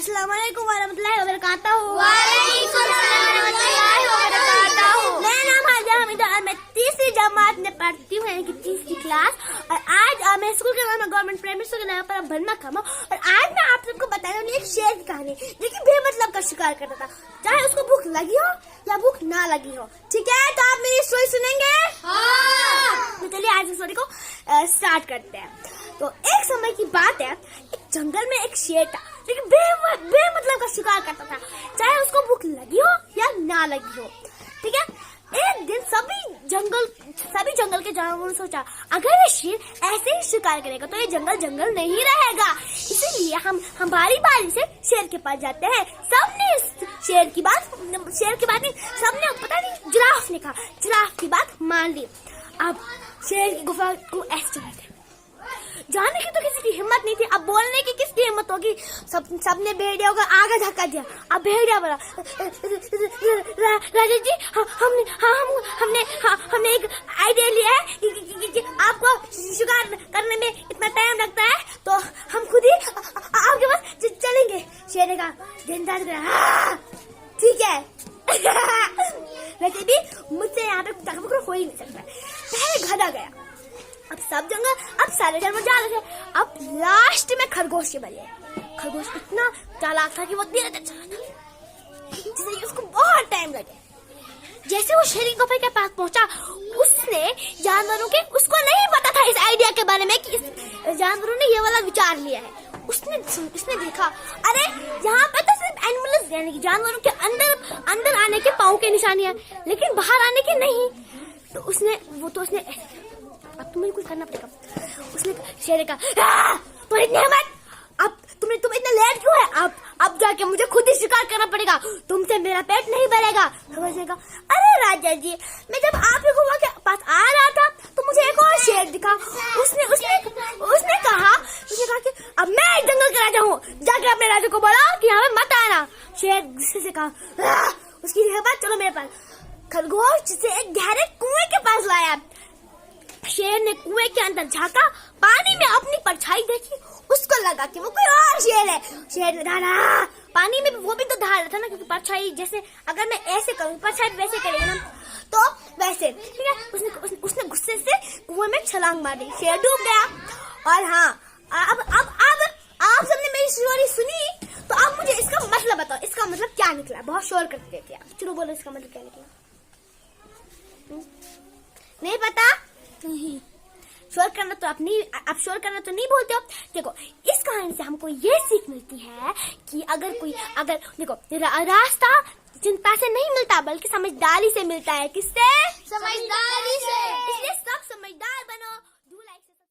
अस्सलाम वालेकुम वरहमतुल्लाहि वबरकातुहू। मेरा नाम हाजिया हमीदा और मैं तीसरी जमात में पढ़ती हूँ, यानी कि तीसरी क्लास। और आज मैं स्कूल के नाम गवर्नमेंट प्राइमरी स्कूल के नाम पर भरमा खामा। और आज मैं आप सबको बताने वाली एक शेर की कहानी जो कि बेमतलब का शिकार करता था, चाहे उसको भूख लगी हो या भूख ना लगी हो। ठीक है, तो आप मेरी स्टोरी सुनेंगे? तो चलिए आज स्टोरी को स्टार्ट करते हैं। तो एक समय की बात है, एक जंगल में एक शेर था लेकिन बेमतलब का शिकार करता था, चाहे उसको भूख लगी हो या ना लगी हो। ठीक है, एक दिन सभी जंगल के जानवरों ने सोचा अगर ये शेर ऐसे ही शिकार करेगा तो ये जंगल नहीं रहेगा। इसीलिए हम बारी बारी से शेर के पास जाते हैं। सबने शेर की बात नहीं, सबने पता नहीं जिराफ ने कहा, जिराफ की बात मान ली। अब शेर की गुफा को ऐसे चलते जाने की तो किसी की हिम्मत नहीं थी। अब बोलने की किसकी हिम्मत होगी? सबने भेड़िया को आगे धक्का दिया। अब भेड़िया बोला, राजा जी हमने एक आइडिया लिया है कि आपको शिकार करने में इतना टाइम लगता है तो हम खुद ही आपके पास चलेंगे। शेर ने कहा, ठीक है वैसे भी मुझसे यहाँ पे तकबुर हो ही नहीं सकता। पहले गधा गया, अब सारे जानवर जा रहे थे। अब लास्ट में खरगोश के बजे। खरगोश इतना चालाक था कि वो धीरे धीरे चला था, जिससे उसको बहुत टाइम लगे। जैसे वो शेर की गुफा के पास पहुंचा, उसने उसको नहीं पता था इस आइडिया के बारे में कि इस जानवरों ने ये वाला विचार लिया है। उसने देखा, अरे यहाँ पे तो सिर्फ एनिमल्स यानी कि जानवरों के अंदर आने के पाँव के निशानियां, लेकिन बाहर आने के नहीं। तो उसने अब तुम्हें कुछ करना पड़ेगा। उसने शेर का तो इतनी हिम्मत, अब तुम इतना लेट क्यों है? अब जाके मुझे खुद ही शिकार करना पड़ेगा, तुमसे मेरा पेट नहीं भरेगा। खरगोश ने कहा, अरे राजा जी, मैं जब आपके गुफा के पास आ रहा था तो मुझे एक और शेर दिखा। उसने कहा कि अब मैं जंगल का राजा हूँ, जाके अपने राजा को बोला कि यहाँ पे मत आना। शेर गुस्से से कहा, उसकी हिम्मत, चलो मेरे पास। खरगोश जिसे एक गहरे कुएं के पास लाया। शेर ने कुएं के अंदर झांका, पानी में अपनी परछाई देखी, उसको लगा कि वो कोई और शेर है। शेर ने धारा, पानी में वो भी तो धार रहा था ना, क्योंकि परछाई जैसे अगर मैं ऐसे करूँ परछाई वैसे करेगा ना, तो वैसे। ठीक है, उसने गुस्से से कुएं में छलांग मार दी, शेर डूब गया। और हाँ, अब आप सबने मेरी स्टोरी सुनी, तो आप मुझे इसका मतलब बताओ, इसका मतलब क्या निकला? बहुत शोर करते थे आप, चलो बोलो इसका मतलब क्या निकला। नहीं पता? नहीं, शोर करना तो आप नहीं बोलते हो। देखो, इस कहानी से हमको ये सीख मिलती है कि अगर देखो, रास्ता चिंता से नहीं मिलता बल्कि समझदारी से मिलता है। किससे?